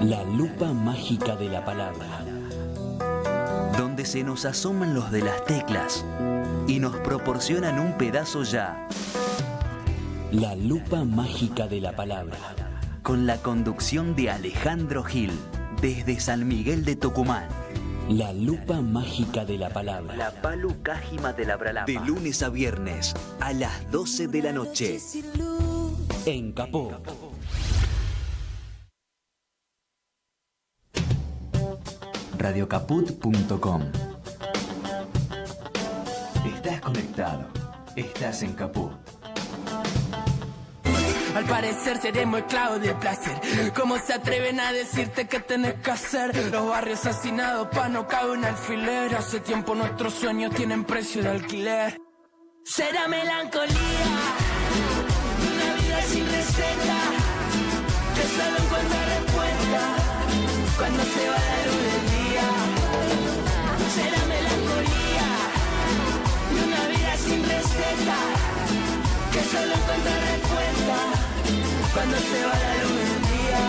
La lupa mágica de la palabra. Donde se nos asoman los de las teclas y nos proporcionan un pedazo ya. La lupa mágica de la palabra. Con la conducción de Alejandro Gil, desde San Miguel de Tucumán. La lupa mágica de la palabra. La palu cájima de la bralapa. De lunes a viernes, a las 12 de la noche. En Capó. Radiocaput.com. Estás conectado. Estás en Caput. Al parecer seremos esclavos del placer. ¿Cómo se atreven a decirte qué tenés que hacer? Los barrios hacinados pa' no cabe un alfiler. Hace tiempo nuestros sueños tienen precio de alquiler. Será melancolía, una vida sin receta, que solo encuentra respuesta cuando se va la luz del día. Será melancolía, una vida sin receta, que solo encuentra respuesta cuando se va la luz del día.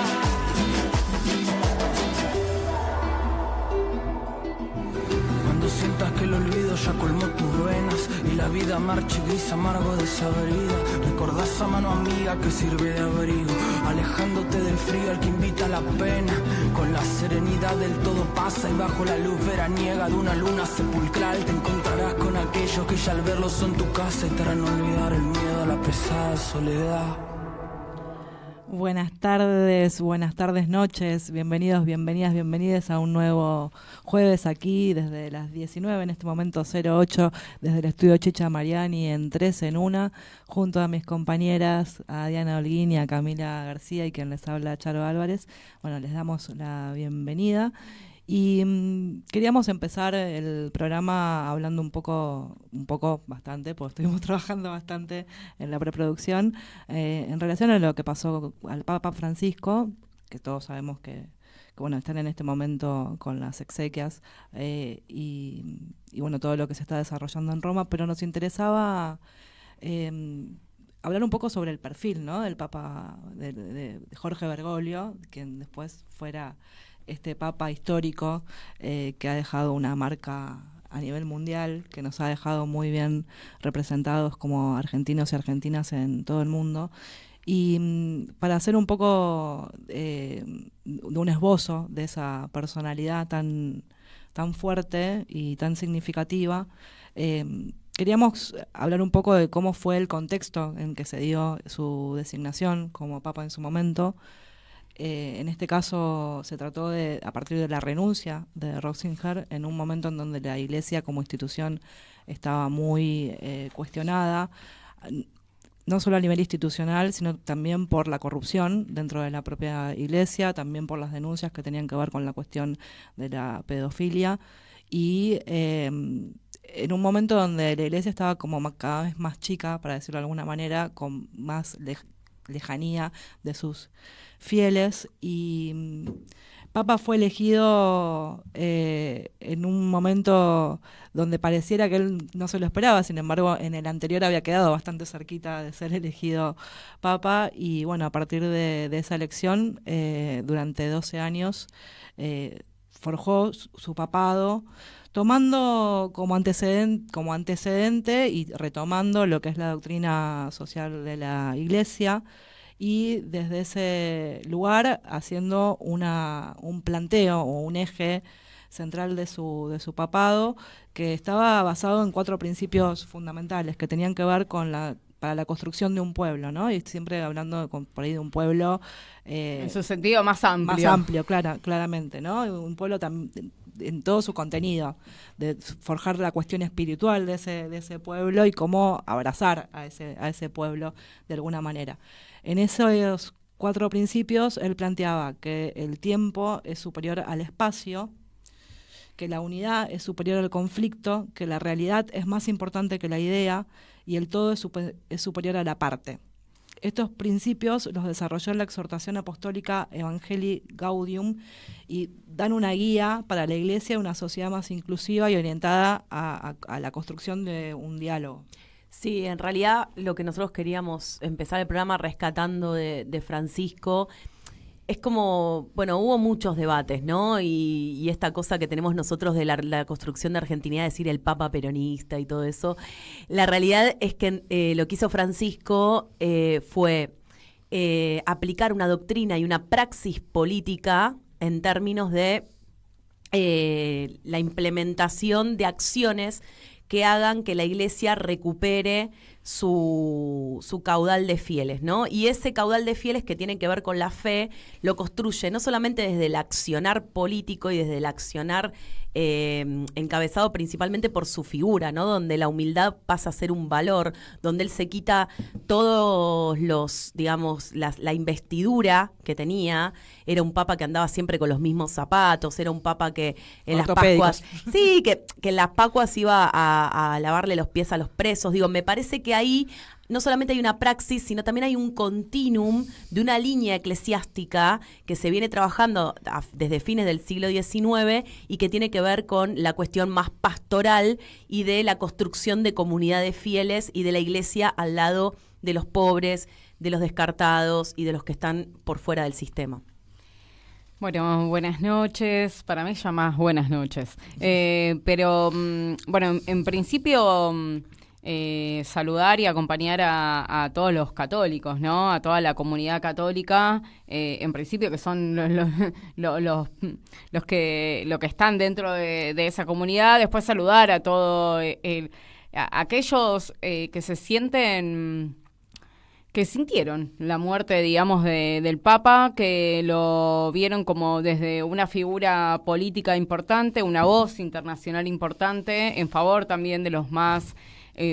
Cuando sientas que el olvido ya colmó tus venas y la vida marcha gris amargo desabrida, recordás a mano amiga que sirve de abrigo, alejándote del frío al que invita a la pena. Con la serenidad del todo pasa y bajo la luz veraniega de una luna sepulcral te encontrarás con aquellos que ya al verlos son tu casa y te harán olvidar el miedo a la pesada soledad. Buenas tardes, noches, bienvenidos, bienvenidas, bienvenides a un nuevo jueves aquí desde las 19, en este momento 08, desde el estudio Chicha Mariani en 3 en 1, junto a mis compañeras, a Diana Holguín y a Camila García y quien les habla, Charo Álvarez. Bueno, les damos la bienvenida. Y queríamos empezar el programa hablando un poco, bastante, porque estuvimos trabajando bastante en la preproducción, en relación a lo que pasó al Papa Francisco, que todos sabemos que bueno, están en este momento con las exequias y bueno, todo lo que se está desarrollando en Roma, pero nos interesaba hablar un poco sobre el perfil, ¿no?, del Papa, de Jorge Bergoglio, quien después fuera este papa histórico que ha dejado una marca a nivel mundial, que nos ha dejado muy bien representados como argentinos y argentinas en todo el mundo. Y para hacer un poco de un esbozo de esa personalidad tan fuerte y tan significativa, queríamos hablar un poco de cómo fue el contexto en que se dio su designación como papa en su momento. En este caso se trató a partir de la renuncia de Ratzinger, en un momento en donde la Iglesia como institución estaba muy cuestionada, no solo a nivel institucional, sino también por la corrupción dentro de la propia Iglesia, también por las denuncias que tenían que ver con la cuestión de la pedofilia, y en un momento donde la Iglesia estaba como cada vez más chica, para decirlo de alguna manera, con más lejanía de sus fieles, y Papa fue elegido en un momento donde pareciera que él no se lo esperaba. Sin embargo, en el anterior había quedado bastante cerquita de ser elegido Papa, y bueno, a partir de esa elección, durante 12 años forjó su papado, tomando como antecedente y retomando lo que es la doctrina social de la Iglesia, y desde ese lugar haciendo un planteo o un eje central de su papado, que estaba basado en 4 principios fundamentales que tenían que ver con para la construcción de un pueblo, ¿no? Y siempre hablando por ahí de un pueblo en su sentido más amplio. Más amplio, claramente, ¿no? Un pueblo en todo su contenido, de forjar la cuestión espiritual de ese pueblo y cómo abrazar a ese pueblo de alguna manera. En esos 4 principios él planteaba que el tiempo es superior al espacio, que la unidad es superior al conflicto, que la realidad es más importante que la idea y el todo es superior a la parte. Estos principios los desarrolló en la exhortación apostólica Evangelii Gaudium y dan una guía para la Iglesia, una sociedad más inclusiva y orientada a la construcción de un diálogo. Sí, en realidad lo que nosotros queríamos empezar el programa rescatando de Francisco es como, bueno, hubo muchos debates, ¿no? Y esta cosa que tenemos nosotros de la construcción de argentinidad, decir el Papa peronista y todo eso. La realidad es que lo que hizo Francisco fue aplicar una doctrina y una praxis política en términos de la implementación de acciones que hagan que la Iglesia recupere su caudal de fieles, ¿no? Y ese caudal de fieles que tiene que ver con la fe lo construye no solamente desde el accionar político y desde el accionar encabezado principalmente por su figura, ¿no? Donde la humildad pasa a ser un valor, donde él se quita todos los, digamos, la investidura que tenía. Era un papa que andaba siempre con los mismos zapatos, era un papa que en las Pascuas, sí, que en las Pascuas iba a lavarle los pies a los presos. Digo, me parece que ahí no solamente hay una praxis, sino también hay un continuum de una línea eclesiástica que se viene trabajando desde fines del siglo XIX y que tiene que ver con la cuestión más pastoral y de la construcción de comunidades fieles y de la Iglesia al lado de los pobres, de los descartados y de los que están por fuera del sistema. Bueno, buenas noches. Para mí ya más buenas noches. Pero, bueno, en principio... saludar y acompañar a todos los católicos, ¿no? A toda la comunidad católica, en principio que son los que están dentro de esa comunidad. Después saludar a todo a aquellos que se sienten, que sintieron la muerte, digamos, del Papa, que lo vieron como desde una figura política importante, una voz internacional importante, en favor también de los más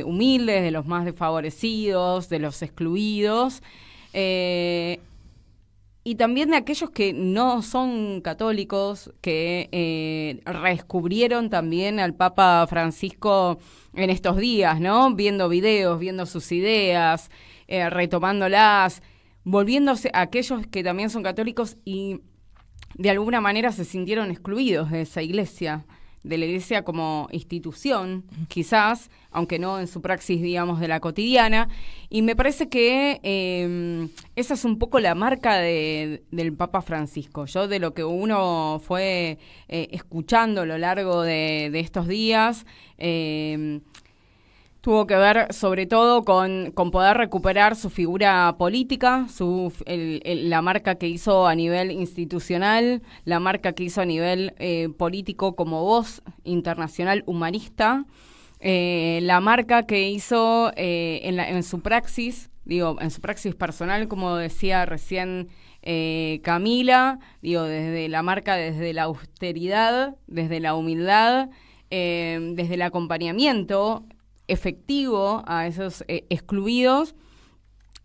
humildes, de los más desfavorecidos, de los excluidos, y también de aquellos que no son católicos, que redescubrieron también al Papa Francisco en estos días, ¿no? Viendo videos, viendo sus ideas, retomándolas, volviéndose a aquellos que también son católicos y de alguna manera se sintieron excluidos de esa iglesia, de la Iglesia como institución, quizás, aunque no en su praxis, digamos, de la cotidiana. Y me parece que esa es un poco la marca del Papa Francisco. Yo, de lo que uno fue escuchando a lo largo de estos días, tuvo que ver sobre todo con poder recuperar su figura política, la marca que hizo a nivel institucional, la marca que hizo a nivel político como voz internacional humanista, la marca que hizo en su praxis, en su praxis personal, como decía recién Camila, desde la marca, desde la austeridad, desde la humildad, desde el acompañamiento efectivo a esos excluidos,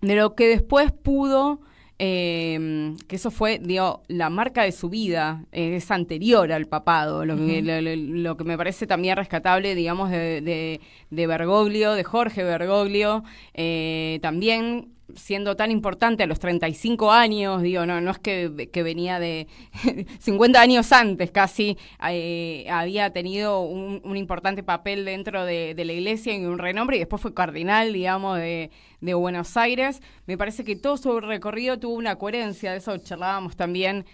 de lo que después pudo, que eso fue, la marca de su vida, es anterior al papado, lo que me parece también rescatable, digamos, de Bergoglio, de Jorge Bergoglio, también siendo tan importante a los 35 años, no es que venía de 50 años antes casi, había tenido un importante papel dentro de la iglesia y un renombre, y después fue cardenal, digamos, de Buenos Aires. Me parece que todo su recorrido tuvo una coherencia, de eso charlábamos también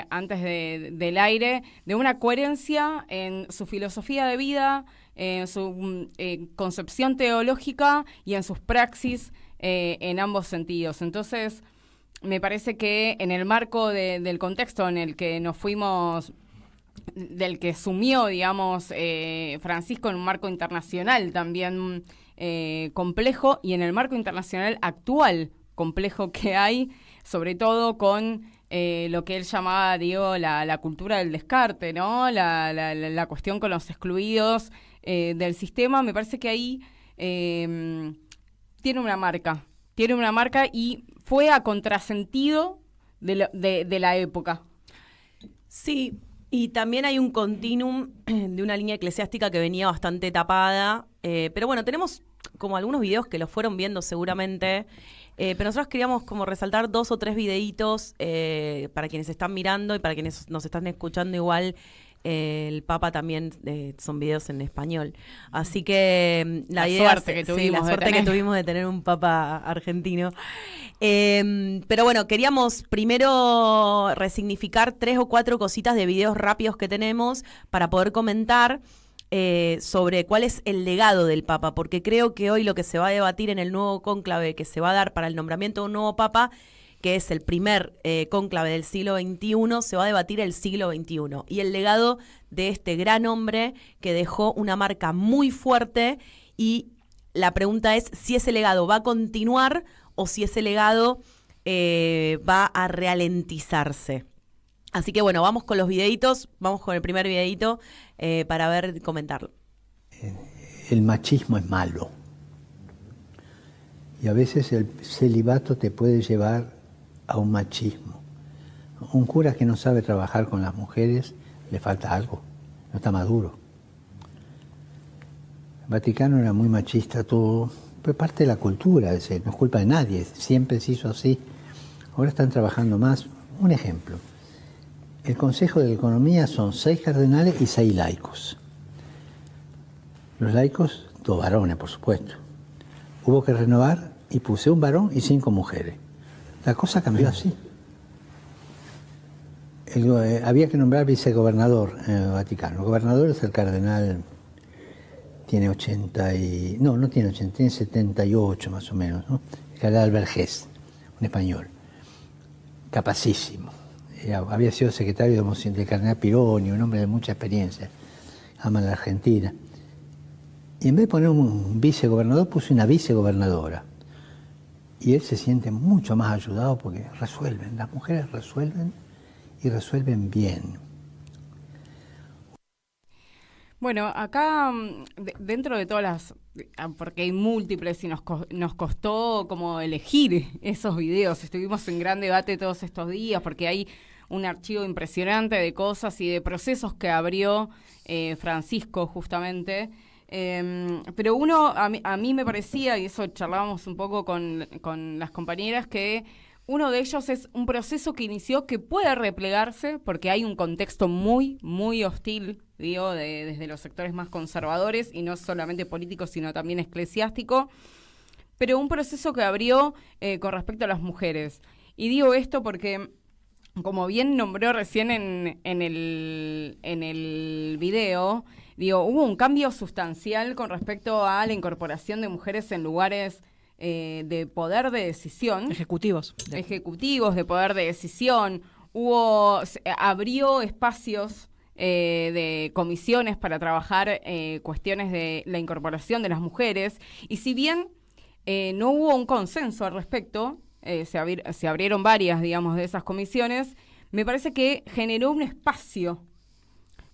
antes del aire, de una coherencia en su filosofía de vida, en su concepción teológica y en sus praxis, en ambos sentidos. Entonces, me parece que en el marco del contexto en el que nos fuimos, del que sumió, digamos, Francisco, en un marco internacional también complejo, y en el marco internacional actual complejo que hay, sobre todo con lo que él llamaba, la cultura del descarte, ¿no? La cuestión con los excluidos del sistema. Me parece que ahí tiene una marca y fue a contrasentido de la época. Sí, y también hay un continuum de una línea eclesiástica que venía bastante tapada, pero bueno, tenemos como algunos videos que los fueron viendo seguramente, pero nosotros queríamos como resaltar 2 o 3 videitos para quienes están mirando y para quienes nos están escuchando igual, el Papa también son videos en español. Así que la suerte que tuvimos de tener un Papa argentino. Pero bueno, queríamos primero resignificar 3 o 4 cositas de videos rápidos que tenemos para poder comentar sobre cuál es el legado del Papa, porque creo que hoy lo que se va a debatir en el nuevo cónclave que se va a dar para el nombramiento de un nuevo Papa, que es el primer cónclave del siglo XXI, se va a debatir el siglo XXI y el legado de este gran hombre que dejó una marca muy fuerte, y la pregunta es si ese legado va a continuar o si ese legado va a ralentizarse. Así que bueno, vamos con los videitos, vamos con el primer videito para ver, comentarlo. El machismo es malo y a veces el celibato te puede llevar a un machismo. Un cura que no sabe trabajar con las mujeres, le falta algo, no está maduro. El Vaticano era muy machista todo, pero parte de la cultura, no es culpa de nadie, siempre se hizo así. Ahora están trabajando más. Un ejemplo, el Consejo de Economía son 6 cardenales y 6 laicos. Los laicos, 2 varones, por supuesto. Hubo que renovar y puse un varón y 5 mujeres. La cosa cambió así. Había que nombrar vicegobernador en el Vaticano. El gobernador es el cardenal, tiene 80 y... No tiene 80, tiene 78 más o menos, ¿no? El cardenal Vergés, un español, capacísimo. Había sido secretario del cardenal Pironi, un hombre de mucha experiencia, ama la Argentina. Y en vez de poner un vicegobernador, puse una vicegobernadora. Y él se siente mucho más ayudado porque resuelven, las mujeres resuelven y resuelven bien. Bueno, acá dentro de todas las, porque hay múltiples y nos costó como elegir esos videos, estuvimos en gran debate todos estos días porque hay un archivo impresionante de cosas y de procesos que abrió Francisco justamente. Pero a mí me parecía, y eso charlábamos un poco con las compañeras, que uno de ellos es un proceso que inició que puede replegarse porque hay un contexto muy, muy hostil, digo, desde los sectores más conservadores, y no solamente políticos, sino también eclesiástico, pero un proceso que abrió con respecto a las mujeres. Y digo esto porque, como bien nombró recién en el video, digo, hubo un cambio sustancial con respecto a la incorporación de mujeres en lugares de poder de decisión. Ejecutivos, de poder de decisión. Abrió espacios de comisiones para trabajar cuestiones de la incorporación de las mujeres. Y si bien no hubo un consenso al respecto, se abrieron varias, digamos, de esas comisiones, me parece que generó un espacio.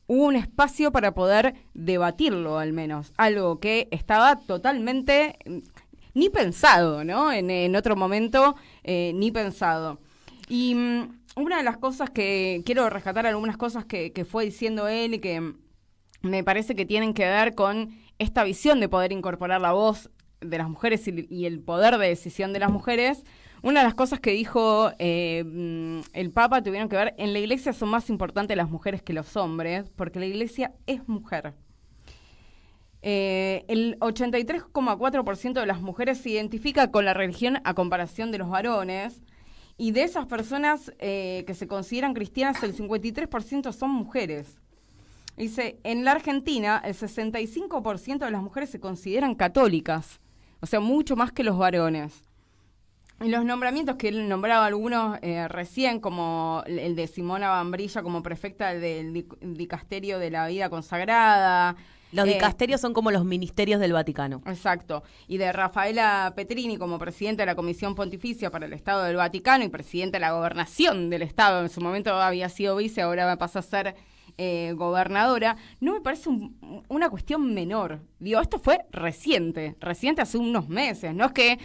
Hubo un espacio para poder debatirlo, al menos. Algo que estaba totalmente ni pensado, ¿no? En otro momento, ni pensado. Y una de las cosas que quiero rescatar, algunas cosas que fue diciendo él y que me parece que tienen que ver con esta visión de poder incorporar la voz de las mujeres y el poder de decisión de las mujeres. Una de las cosas que dijo el Papa tuvieron que ver, en la Iglesia son más importantes las mujeres que los hombres, porque la Iglesia es mujer. El 83,4% de las mujeres se identifica con la religión a comparación de los varones, y de esas personas que se consideran cristianas, el 53% son mujeres. Dice, en la Argentina, el 65% de las mujeres se consideran católicas, o sea, mucho más que los varones. Y los nombramientos que él nombraba algunos recién, como el de Simona Bambrilla como prefecta del dicasterio de la vida consagrada. Los dicasterios son como los ministerios del Vaticano. Exacto. Y de Rafaela Petrini como presidenta de la Comisión Pontificia para el Estado del Vaticano y presidenta de la Gobernación del Estado. En su momento había sido vice, ahora pasa a ser gobernadora. No me parece una cuestión menor. Digo, esto fue reciente hace unos meses. No es que...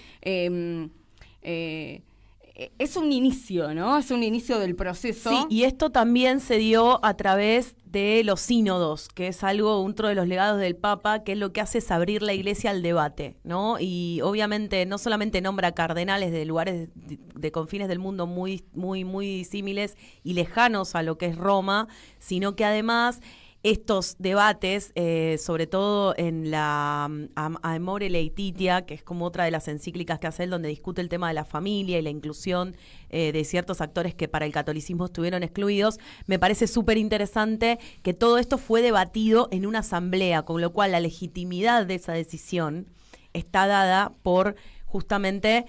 es un inicio, ¿no? Es un inicio del proceso. Sí, y esto también se dio a través de los sínodos, que es otro de los legados del Papa, que es lo que hace es abrir la Iglesia al debate, ¿no? Y obviamente no solamente nombra cardenales de lugares de confines del mundo muy, muy, muy disímiles y lejanos a lo que es Roma, sino que además estos debates, sobre todo en la Amore Laetitia, que es como otra de las encíclicas que hace él, donde discute el tema de la familia y la inclusión de ciertos actores que para el catolicismo estuvieron excluidos, me parece súper interesante que todo esto fue debatido en una asamblea, con lo cual la legitimidad de esa decisión está dada por justamente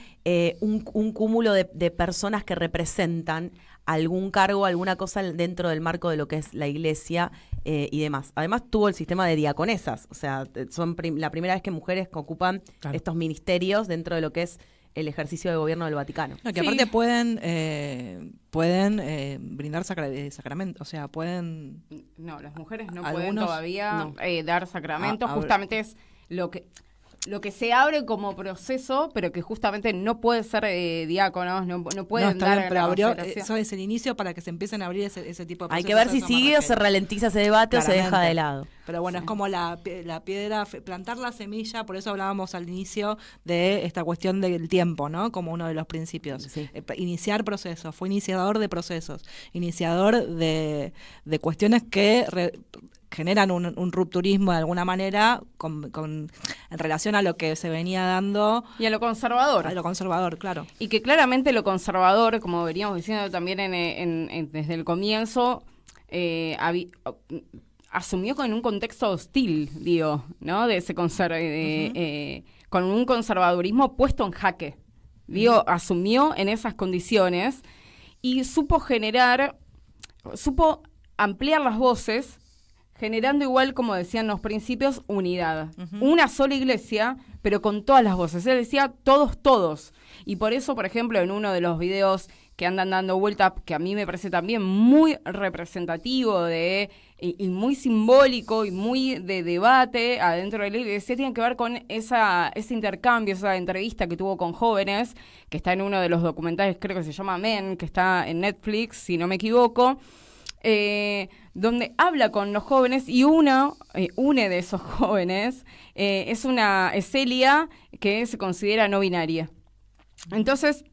un cúmulo de personas que representan algún cargo, alguna cosa dentro del marco de lo que es la Iglesia y demás. Además tuvo el sistema de diaconesas, o sea, son la primera vez que mujeres que ocupan estos ministerios dentro de lo que es el ejercicio de gobierno del Vaticano. No, que aparte pueden brindar sacramentos, o sea, pueden... No, las mujeres no algunos, pueden todavía no. dar sacramentos, Ahora- justamente es lo que se abre como proceso, pero que justamente no puede ser diáconos, no pueden está dar bien, pero la abrió, consagración. eso es el inicio para que se empiecen a abrir ese tipo de procesos. Hay que ver si eso es más sigue o se rápido. ralentiza ese debate o se deja Claramente. de lado. Pero bueno, es como la piedra, plantar la semilla, por eso hablábamos al inicio de esta cuestión del tiempo, ¿no? Como uno de los principios. Sí. Iniciar procesos, fue iniciador de procesos, iniciador de cuestiones que generan un rupturismo de alguna manera en relación a lo que se venía dando Y a lo conservador. a lo conservador, claro. Y que claramente lo conservador, como veníamos diciendo también desde el comienzo, asumió con un contexto hostil, digo, ¿no? De ese con un conservadurismo puesto en jaque. Digo, asumió en esas condiciones y supo ampliar las voces, generando igual, como decían los principios, unidad. Una sola iglesia, pero con todas las voces. Él decía todos. Y por eso, por ejemplo, en uno de los videos que andan dando vuelta, que a mí me parece también muy representativo y muy simbólico y muy de debate adentro de la iglesia, tiene que ver con ese intercambio, esa entrevista que tuvo con jóvenes, que está en uno de los documentales, creo que se llama Men, que está en Netflix, si no me equivoco, donde habla con los jóvenes y una de esos jóvenes es Celia, que se considera no binaria. Entonces,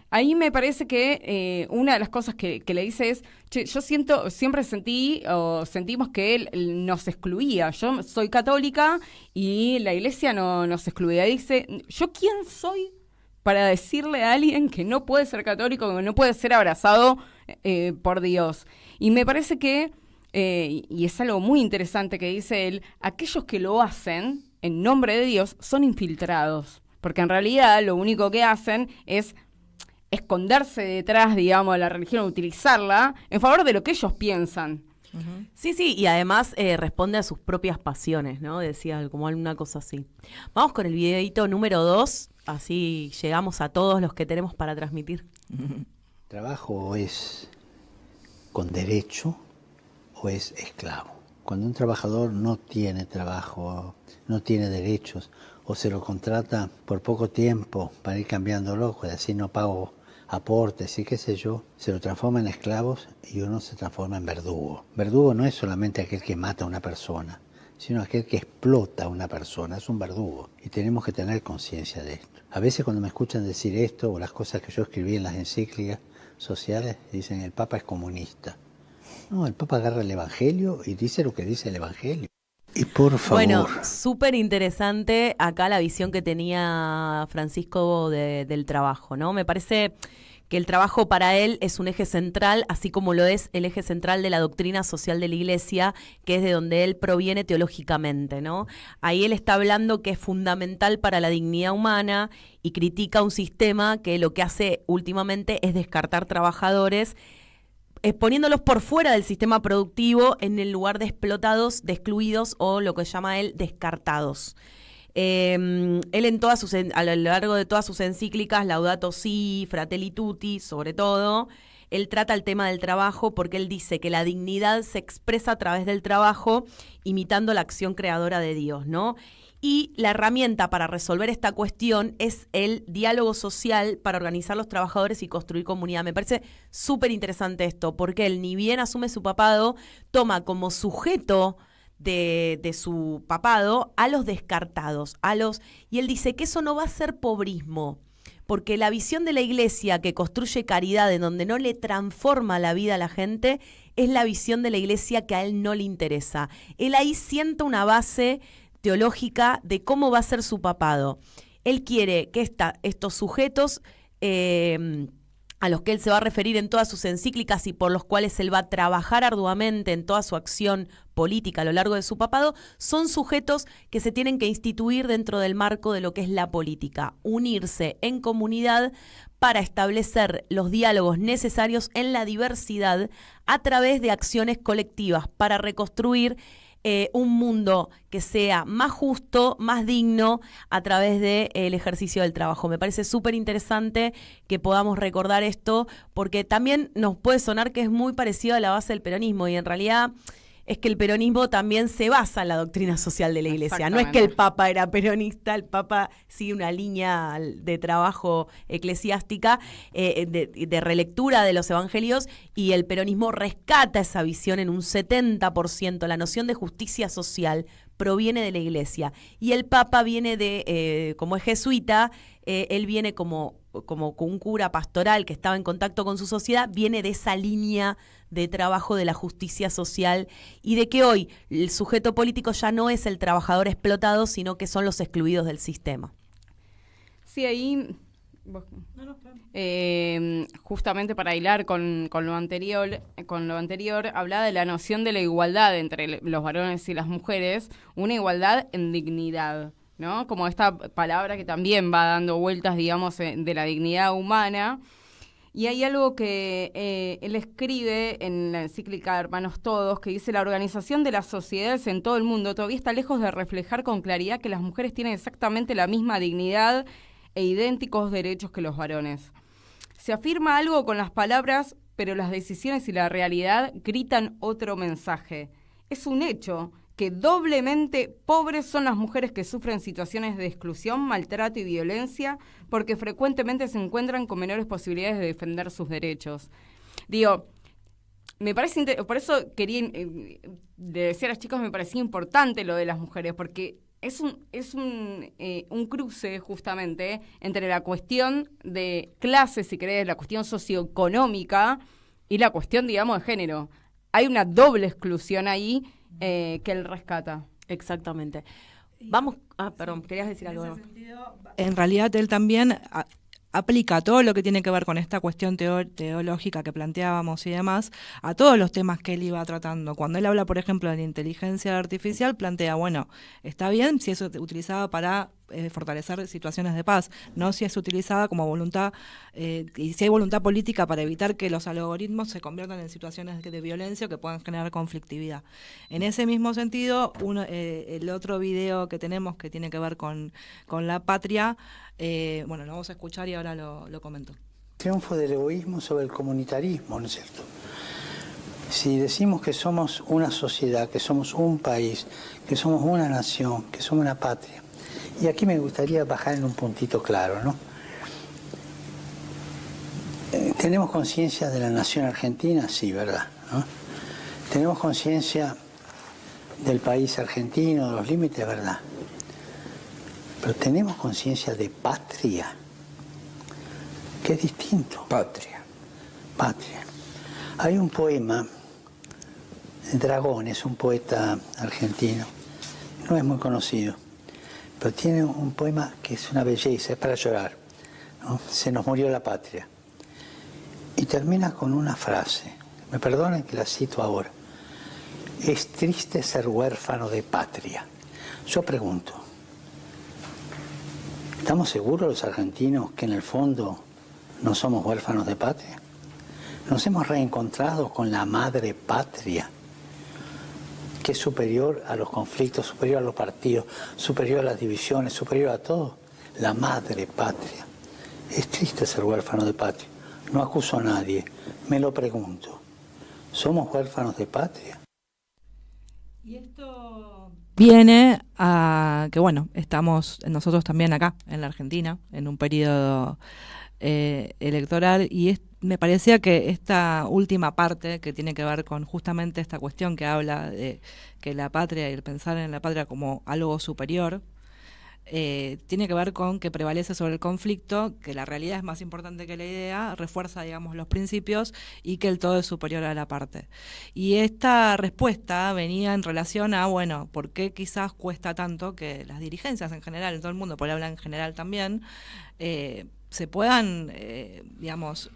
ahí me parece que una de las cosas que le dice es, che, yo siempre sentimos que él nos excluía. Yo soy católica y la iglesia no nos excluía. Dice, ¿yo quién soy para decirle a alguien que no puede ser católico, que no puede ser abrazado por Dios? Y me parece que, y es algo muy interesante que dice él, aquellos que lo hacen en nombre de Dios son infiltrados. Porque en realidad lo único que hacen es esconderse detrás, digamos, de la religión, utilizarla en favor de lo que ellos piensan. Sí, y además responde a sus propias pasiones, ¿no? Decía como alguna cosa así. Vamos con el videito número 2, así llegamos a todos los que tenemos para transmitir. ¿Trabajo es con derecho o es esclavo? Cuando un trabajador no tiene trabajo, no tiene derechos, o se lo contrata por poco tiempo para ir cambiándolo, pues así no pago aportes y qué sé yo, se lo transforma en esclavos y uno se transforma en verdugo. Verdugo no es solamente aquel que mata a una persona, sino aquel que explota a una persona, es un verdugo. Y tenemos que tener conciencia de esto. A veces cuando me escuchan decir esto, o las cosas que yo escribí en las encíclicas sociales, dicen el Papa es comunista. No, el Papa agarra el Evangelio y dice lo que dice el Evangelio. Y por favor. Bueno, súper interesante acá la visión que tenía Francisco del trabajo, ¿no? Me parece que el trabajo para él es un eje central, así como lo es el eje central de la doctrina social de la Iglesia, que es de donde él proviene teológicamente, ¿no? Ahí él está hablando que es fundamental para la dignidad humana y critica un sistema que lo que hace últimamente es descartar trabajadores, poniéndolos por fuera del sistema productivo en el lugar de explotados, de excluidos o lo que llama él descartados. Él a lo largo de todas sus encíclicas, Laudato Si, Fratelli Tutti, sobre todo, él trata el tema del trabajo porque él dice que la dignidad se expresa a través del trabajo imitando la acción creadora de Dios, ¿no? Y la herramienta para resolver esta cuestión es el diálogo social para organizar los trabajadores y construir comunidad. Me parece súper interesante esto, porque él, ni bien asume su papado, toma como sujeto de su papado a los descartados, y él dice que eso no va a ser pobrismo, porque la visión de la iglesia que construye caridad en donde no le transforma la vida a la gente es la visión de la iglesia que a él no le interesa. Él ahí sienta una base teológica de cómo va a ser su papado. Él quiere que estos sujetos a los que él se va a referir en todas sus encíclicas y por los cuales él va a trabajar arduamente en toda su acción política a lo largo de su papado, son sujetos que se tienen que instituir dentro del marco de lo que es la política, unirse en comunidad para establecer los diálogos necesarios en la diversidad a través de acciones colectivas para reconstruir un mundo que sea más justo, más digno a través del ejercicio del trabajo. Me parece súper interesante que podamos recordar esto, porque también nos puede sonar que es muy parecido a la base del peronismo, y en realidad es que el peronismo también se basa en la doctrina social de la iglesia. No es que el Papa era peronista, el Papa sigue una línea de trabajo eclesiástica, de relectura de los evangelios, y el peronismo rescata esa visión en un 70%. La noción de justicia social proviene de la iglesia. Y el Papa viene como es jesuita, él viene como un cura pastoral que estaba en contacto con su sociedad, viene de esa línea de trabajo de la justicia social y de que hoy el sujeto político ya no es el trabajador explotado, sino que son los excluidos del sistema. Sí, ahí justamente para hilar con lo anterior, hablaba de la noción de la igualdad entre los varones y las mujeres, una igualdad en dignidad, ¿no? Como esta palabra que también va dando vueltas, digamos, de la dignidad humana. Y hay algo que él escribe en la encíclica Hermanos Todos, que dice: la organización de las sociedades en todo el mundo todavía está lejos de reflejar con claridad que las mujeres tienen exactamente la misma dignidad e idénticos derechos que los varones. Se afirma algo con las palabras, pero las decisiones y la realidad gritan otro mensaje. Es un hecho que doblemente pobres son las mujeres que sufren situaciones de exclusión, maltrato y violencia, porque frecuentemente se encuentran con menores posibilidades de defender sus derechos. Digo, me parece por eso quería decir a los chicos, me parecía importante lo de las mujeres, porque es un cruce justamente entre la cuestión de clase, si querés, la cuestión socioeconómica y la cuestión, digamos, de género. Hay una doble exclusión ahí que él rescata. Exactamente. Vamos, perdón, querías decir algo. En realidad él también aplica todo lo que tiene que ver con esta cuestión teológica que planteábamos y demás a todos los temas que él iba tratando. Cuando él habla, por ejemplo, de la inteligencia artificial, plantea, bueno, está bien si es utilizada para fortalecer situaciones de paz, no si es utilizada como voluntad, y si hay voluntad política para evitar que los algoritmos se conviertan en situaciones de violencia o que puedan generar conflictividad. En ese mismo sentido, el otro video que tenemos que tiene que ver con la patria, bueno, lo vamos a escuchar y ahora lo comento. Triunfo del egoísmo sobre el comunitarismo, ¿no es cierto? Si decimos que somos una sociedad, que somos un país, que somos una nación, que somos una patria, y aquí me gustaría bajar en un puntito claro, ¿no? ¿Tenemos conciencia de la nación argentina? Sí, ¿verdad? ¿No? ¿Tenemos conciencia del país argentino, de los límites? ¿Verdad? Pero tenemos conciencia de patria, que es distinto. Patria. Patria. Hay un poema, Dragón es un poeta argentino, no es muy conocido, pero tiene un poema que es una belleza, es para llorar, ¿no? Se nos murió la patria. Y termina con una frase, me perdonen que la cito ahora: es triste ser huérfano de patria. Yo pregunto, ¿estamos seguros los argentinos que en el fondo no somos huérfanos de patria? Nos hemos reencontrado con la madre patria, que es superior a los conflictos, superior a los partidos, superior a las divisiones, superior a todo. La madre patria. Es triste ser huérfano de patria. No acuso a nadie, me lo pregunto. ¿Somos huérfanos de patria? Y esto viene a que, bueno, estamos nosotros también acá, en la Argentina, en un periodo electoral, y me parecía que esta última parte, que tiene que ver con justamente esta cuestión que habla de que la patria y el pensar en la patria como algo superior, tiene que ver con que prevalece sobre el conflicto, que la realidad es más importante que la idea, refuerza, digamos, los principios y que el todo es superior a la parte. Y esta respuesta venía en relación a, bueno, ¿por qué quizás cuesta tanto que las dirigencias en general, en todo el mundo, por hablar en general también, se puedan, digamos,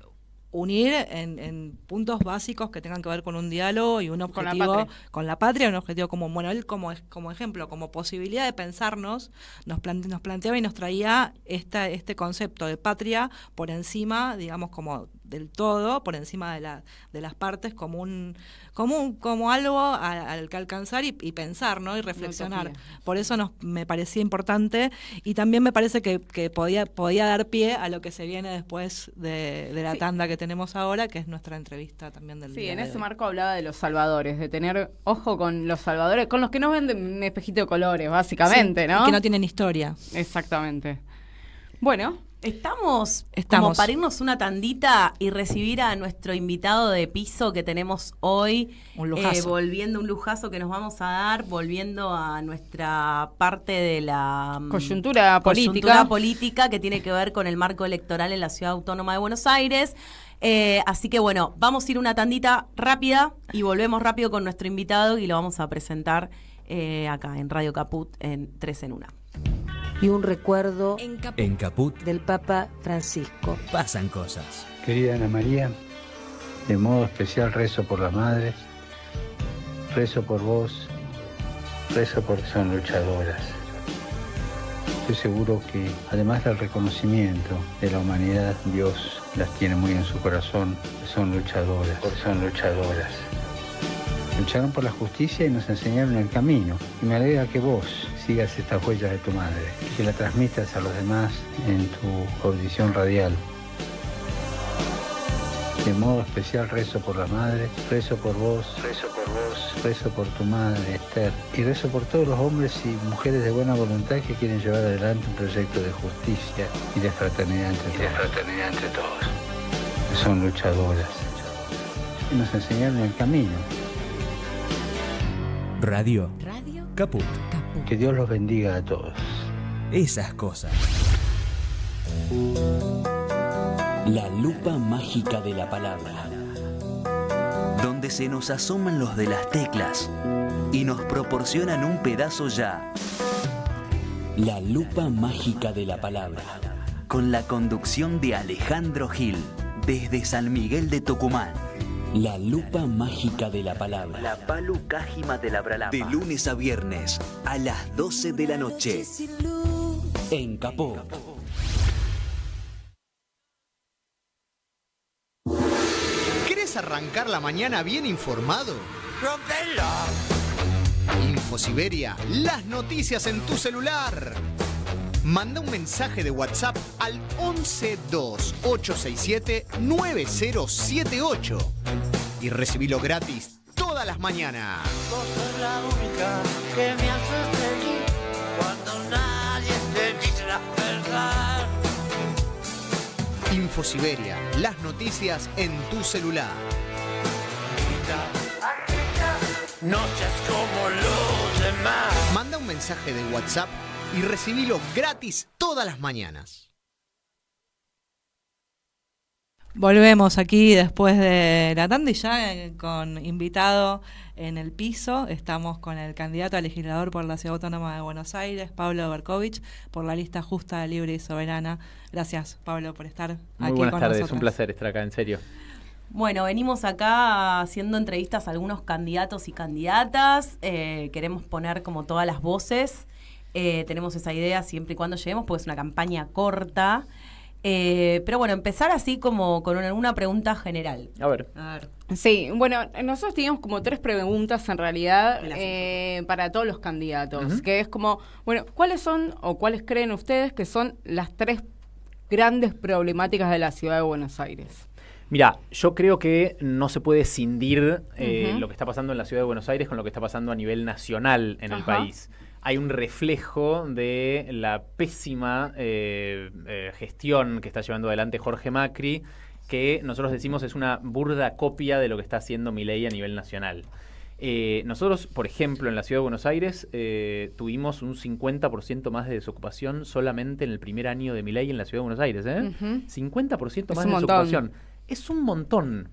unir en puntos básicos que tengan que ver con un diálogo y un objetivo con la patria, un objetivo común? Bueno, él como ejemplo, como posibilidad de pensarnos, nos planteaba y nos traía este concepto de patria por encima, digamos, como del todo, por encima de las partes, como algo al que alcanzar y pensar, ¿no? Y reflexionar. Por eso me parecía importante, y también me parece que podía dar pie a lo que se viene después de la tanda que tenemos ahora, que es nuestra entrevista también del día. Sí, en de ese hoy. marco hablaba de los salvadores, de tener ojo con los salvadores, con los que no venden un espejito de colores, básicamente, Sí, ¿no? y que no tienen historia. Exactamente. Bueno, Estamos como para irnos una tandita y recibir a nuestro invitado de piso que tenemos hoy. Un lujazo. Un lujazo que nos vamos a dar, volviendo a nuestra parte de la coyuntura política que tiene que ver con el marco electoral en la Ciudad Autónoma de Buenos Aires. Así que bueno, vamos a ir una tandita rápida y volvemos rápido con nuestro invitado y lo vamos a presentar acá en Radio Caput en 3 en 1. Y un recuerdo En Caput del Papa Francisco. pasan cosas. Querida Ana María, de modo especial rezo por las madres, rezo por vos, rezo porque son luchadoras. Estoy seguro que, además del reconocimiento de la humanidad, Dios las tiene muy en su corazón, son luchadoras, Lucharon por la justicia y nos enseñaron el camino. Y me alegra que vos sigas estas huellas de tu madre y que la transmitas a los demás en tu audición radial. De modo especial rezo por la madre, rezo por vos, rezo por tu madre, Esther, y rezo por todos los hombres y mujeres de buena voluntad que quieren llevar adelante un proyecto de justicia y de fraternidad entre todos. Son luchadoras y nos enseñaron el camino. Radio Caput. Que Dios los bendiga a todos. Esas cosas. La lupa mágica de la palabra. Donde se nos asoman los de las teclas y nos proporcionan un pedazo ya. La lupa mágica de la palabra. Con la conducción de Alejandro Gil, desde San Miguel de Tucumán. La lupa mágica de la palabra. La palu cájima de la bralapa. De lunes a viernes a las 12 de la noche. En Capó. ¿Querés arrancar la mañana bien informado? Infosiberia, las noticias en tu celular. Manda un mensaje de WhatsApp al 1128679078 y recibilo gratis todas las mañanas. Vos sos la única que me hace feliz cuando nadie te dice la verdad. Infosiberia, las noticias en tu celular. No seas como los demás. Manda un mensaje de WhatsApp y recibilo gratis todas las mañanas. Volvemos aquí después de la tanda y ya con invitado en el piso. Estamos con el candidato a legislador por la Ciudad Autónoma de Buenos Aires, Pablo Berkovich, por la lista Justa, Libre y Soberana. Gracias, Pablo, por estar aquí con nosotros. Muy buenas tardes, un placer estar acá, en serio. Bueno, venimos acá haciendo entrevistas a algunos candidatos y candidatas. Queremos poner como todas las voces. Tenemos esa idea siempre y cuando lleguemos, porque es una campaña corta. Pero bueno, empezar así como con una pregunta general. A ver. sí, bueno, nosotros teníamos como 3 preguntas en realidad para todos los candidatos, que es como, bueno, ¿cuáles son o cuáles creen ustedes que son las 3 grandes problemáticas de la ciudad de Buenos Aires? Mira, yo creo que no se puede escindir lo que está pasando en la ciudad de Buenos Aires con lo que está pasando a nivel nacional en el país. Hay un reflejo de la pésima gestión que está llevando adelante Jorge Macri, que nosotros decimos es una burda copia de lo que está haciendo Milei a nivel nacional. Nosotros, por ejemplo, en la ciudad de Buenos Aires tuvimos un 50% más de desocupación solamente en el primer año de Milei en la ciudad de Buenos Aires. 50% más de desocupación. Es un montón.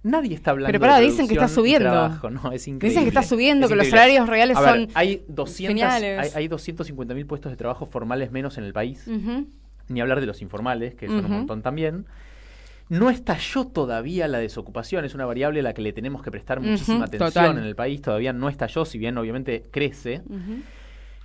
Nadie está hablando Pero pará, de dicen que está subiendo. Trabajo, no, es increíble. Dicen que está subiendo, Es que los increíble. salarios reales A ver, son hay geniales. hay 250.000 puestos de trabajo formales menos en el país. Ni hablar de los informales, que son un montón también. No estalló todavía la desocupación, es una variable a la que le tenemos que prestar muchísima atención en el país. Todavía no estalló, si bien obviamente crece.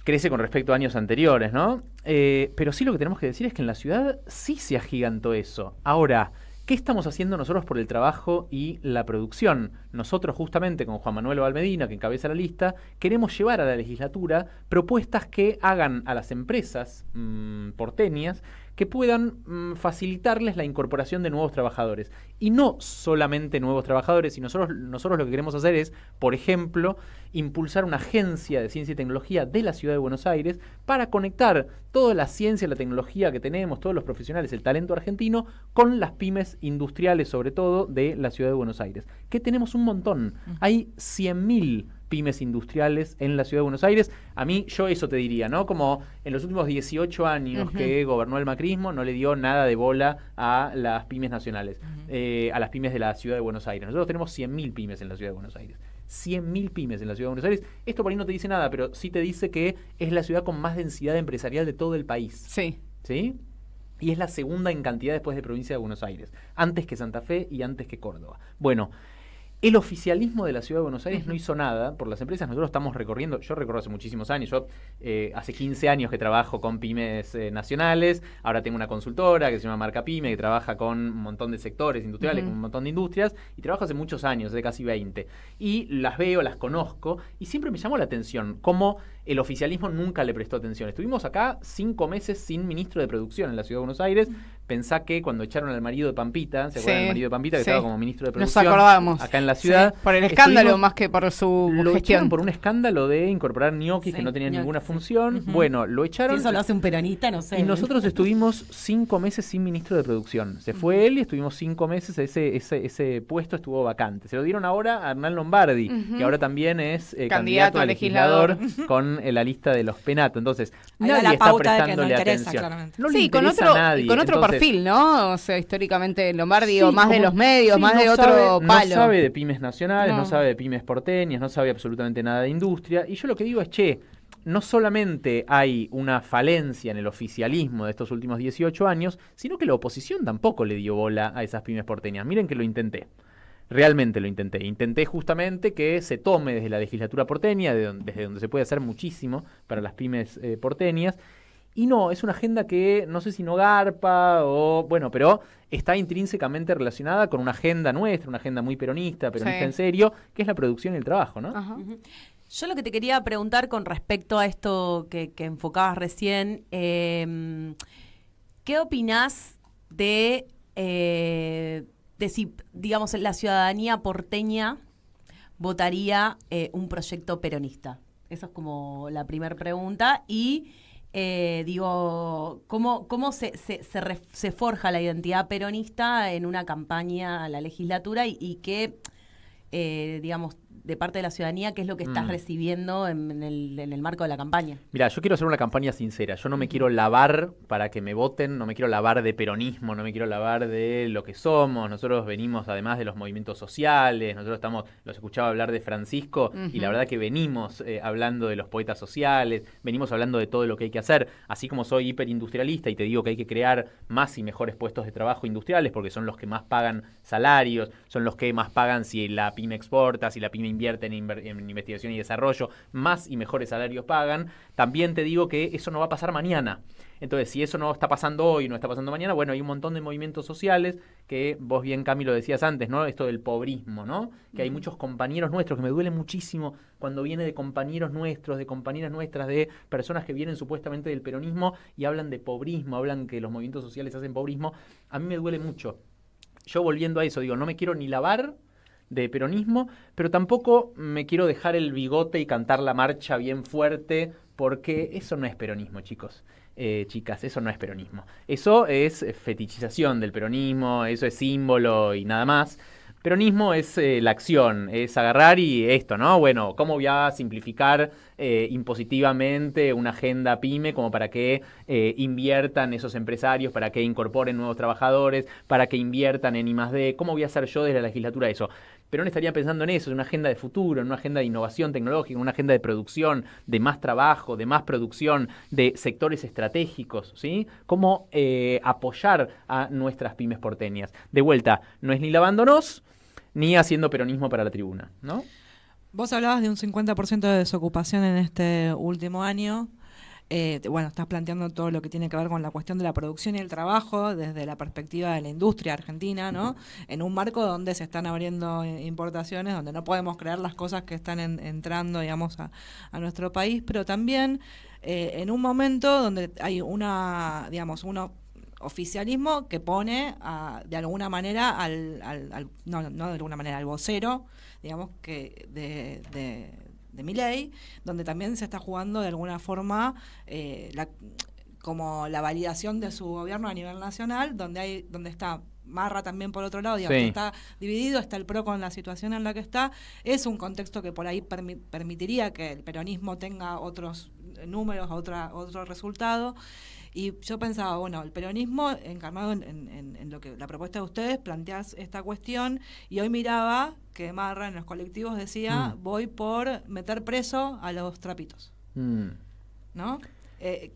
Crece con respecto a años anteriores, ¿no? Pero sí lo que tenemos que decir es que en la ciudad sí se agigantó eso. Ahora, ¿qué estamos haciendo nosotros por el trabajo y la producción? Nosotros justamente con Juan Manuel Valmedina, que encabeza la lista, queremos llevar a la legislatura propuestas que hagan a las empresas porteñas que puedan facilitarles la incorporación de nuevos trabajadores. Y no solamente nuevos trabajadores, sino nosotros lo que queremos hacer es, por ejemplo, impulsar una agencia de ciencia y tecnología de la ciudad de Buenos Aires para conectar toda la ciencia, la tecnología que tenemos, todos los profesionales, el talento argentino, con las pymes industriales, sobre todo, de la ciudad de Buenos Aires. Que tenemos un montón. Hay 100.000 pymes industriales en la ciudad de Buenos Aires. A mí, yo eso te diría, ¿no? Como en los últimos 18 años que gobernó el macrismo, no le dio nada de bola a las pymes nacionales, a las pymes de la ciudad de Buenos Aires. Nosotros tenemos 100.000 pymes en la ciudad de Buenos Aires. 100.000 pymes en la ciudad de Buenos Aires. Esto por ahí no te dice nada, pero sí te dice que es la ciudad con más densidad empresarial de todo el país. Sí. ¿Sí? Y es la segunda en cantidad después de provincia de Buenos Aires. Antes que Santa Fe y antes que Córdoba. Bueno, el oficialismo de la ciudad de Buenos Aires no hizo nada por las empresas. Nosotros estamos recorriendo, yo recorro hace muchísimos años, yo hace 15 años que trabajo con pymes nacionales, ahora tengo una consultora que se llama Marca Pyme, que trabaja con un montón de sectores industriales, con un montón de industrias, y trabajo hace muchos años, de casi 20. Y las veo, las conozco, y siempre me llamó la atención cómo el oficialismo nunca le prestó atención. Estuvimos acá 5 meses sin ministro de producción en la ciudad de Buenos Aires. Pensá que cuando echaron al marido de Pampita, ¿se acuerdan del marido de Pampita que estaba como ministro de producción? Nos acordamos. Acá en la ciudad. Por el escándalo más que por su lo gestión. echaron por un escándalo de incorporar ñoquis que no tenían ninguna función. Bueno, lo echaron. Si eso lo hace un peronista, no sé. Y nosotros estuvimos 5 meses sin ministro de producción. Se fue él y estuvimos 5 meses, ese puesto estuvo vacante. Se lo dieron ahora a Hernán Lombardi, que ahora también es candidato a legislador con la lista de los Penato. Entonces, nadie está prestándole atención. No le interesa a nadie. Con otro Entonces, perfil, ¿no? O sea, históricamente Lombardi, o más de como- los medios, sí, más de no otro sabe, palo. No sabe de pymes nacionales, No. no sabe de pymes porteñas, no sabe absolutamente nada de industria. Y yo lo que digo es, no solamente hay una falencia en el oficialismo de estos últimos 18 años, sino que la oposición tampoco le dio bola a esas pymes porteñas. Miren que lo intenté. Realmente lo intenté. Intenté justamente que se tome desde la legislatura porteña, desde donde se puede hacer muchísimo para las pymes porteñas. Y no, es una agenda que no sé si no garpa o... Bueno, pero está intrínsecamente relacionada con una agenda nuestra, una agenda muy peronista en serio, que es la producción y el trabajo, ¿no? Ajá. Yo lo que te quería preguntar con respecto a esto que enfocabas recién, ¿qué opinás de si, digamos, la ciudadanía porteña votaría un proyecto peronista? Esa es como la primera pregunta. Y digo, ¿cómo se forja la identidad peronista en una campaña a la legislatura y qué, digamos, de parte de la ciudadanía, qué es lo que estás recibiendo en el marco de la campaña? Mira, yo quiero hacer una campaña sincera. Yo no me quiero lavar para que me voten, no me quiero lavar de peronismo, no me quiero lavar de lo que somos. Nosotros venimos además de los movimientos sociales, los escuchaba hablar de Francisco y la verdad que venimos hablando de los poetas sociales, venimos hablando de todo lo que hay que hacer. Así como soy hiperindustrialista y te digo que hay que crear más y mejores puestos de trabajo industriales porque son los que más pagan salarios, son los que más pagan si la pyme exporta, si la pyme invierte en investigación y desarrollo, más y mejores salarios pagan. También te digo que eso no va a pasar mañana. Entonces, si eso no está pasando hoy, no está pasando mañana, bueno, hay un montón de movimientos sociales que vos bien, Cami, lo decías antes, ¿no? Esto del pobrismo, ¿no? Que hay muchos compañeros nuestros, que me duele muchísimo cuando viene de compañeros nuestros, de compañeras nuestras, de personas que vienen supuestamente del peronismo y hablan de pobrismo, hablan que los movimientos sociales hacen pobrismo. A mí me duele mucho. yo volviendo a eso, digo, no me quiero ni lavar de peronismo, pero tampoco me quiero dejar el bigote y cantar la marcha bien fuerte, porque eso no es peronismo, chicos. Chicas, eso no es peronismo. Eso es fetichización del peronismo, eso es símbolo y nada más. Peronismo es la acción, es agarrar y esto, ¿no? Bueno, ¿cómo voy a simplificar impositivamente una agenda pyme como para que inviertan esos empresarios, para que incorporen nuevos trabajadores, para que inviertan en I+D? ¿Cómo voy a hacer yo desde la legislatura eso? Perón estaría pensando en eso, en una agenda de futuro, en una agenda de innovación tecnológica, en una agenda de producción, de más trabajo, de más producción, de sectores estratégicos, ¿sí? Cómo apoyar a nuestras pymes porteñas. De vuelta, no es ni lavándonos, ni haciendo peronismo para la tribuna, ¿no? Vos hablabas de un 50% de desocupación en este último año. Bueno, estás planteando todo lo que tiene que ver con la cuestión de la producción y el trabajo desde la perspectiva de la industria argentina, ¿no? En un marco donde se están abriendo importaciones, donde no podemos creer las cosas que están entrando, digamos, a nuestro país, pero también en un momento donde hay una, digamos, oficialismo que pone de alguna manera no de alguna manera al vocero, digamos, que de Milei, donde también se está jugando de alguna forma como la validación de su gobierno a nivel nacional, donde está Marra también por otro lado, digamos, sí, que está dividido, está el PRO con la situación en la que está. Es un contexto que por ahí permitiría que el peronismo tenga otros números, otro resultado. Y yo pensaba, bueno, el peronismo encarnado en lo que la propuesta de ustedes plantea esta cuestión, y hoy miraba que Marra en los colectivos decía, voy por meter preso a los trapitos, ¿no?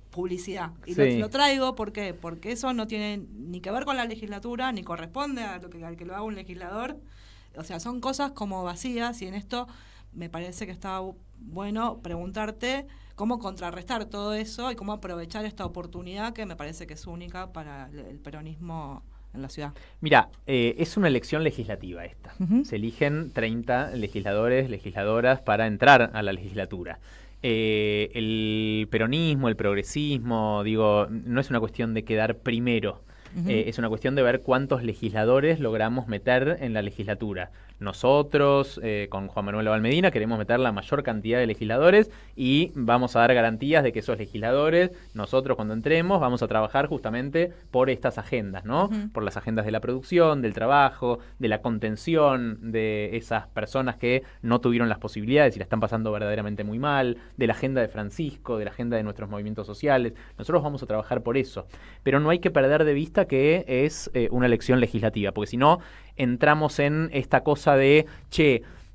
Publicidad. Y sí, lo traigo, ¿por qué? Porque eso no tiene ni que ver con la legislatura, ni corresponde al que lo haga un legislador. O sea, son cosas como vacías, y en esto me parece que estaba bueno preguntarte cómo contrarrestar todo eso y cómo aprovechar esta oportunidad que me parece que es única para el peronismo en la ciudad. Mira, es una elección legislativa esta. Se eligen 30 legisladores, legisladoras para entrar a la legislatura. El peronismo, el progresismo, digo, no es una cuestión de quedar primero. Es una cuestión de ver cuántos legisladores logramos meter en la legislatura. Nosotros, con Juan Manuel Abal Medina, queremos meter la mayor cantidad de legisladores y vamos a dar garantías de que esos legisladores, nosotros cuando entremos, vamos a trabajar justamente por estas agendas, ¿no? Por las agendas de la producción, del trabajo, de la contención de esas personas que no tuvieron las posibilidades y la están pasando verdaderamente muy mal, de la agenda de Francisco, de la agenda de nuestros movimientos sociales. Nosotros vamos a trabajar por eso. Pero no hay que perder de vista que es una elección legislativa, porque si no, entramos en esta cosa de,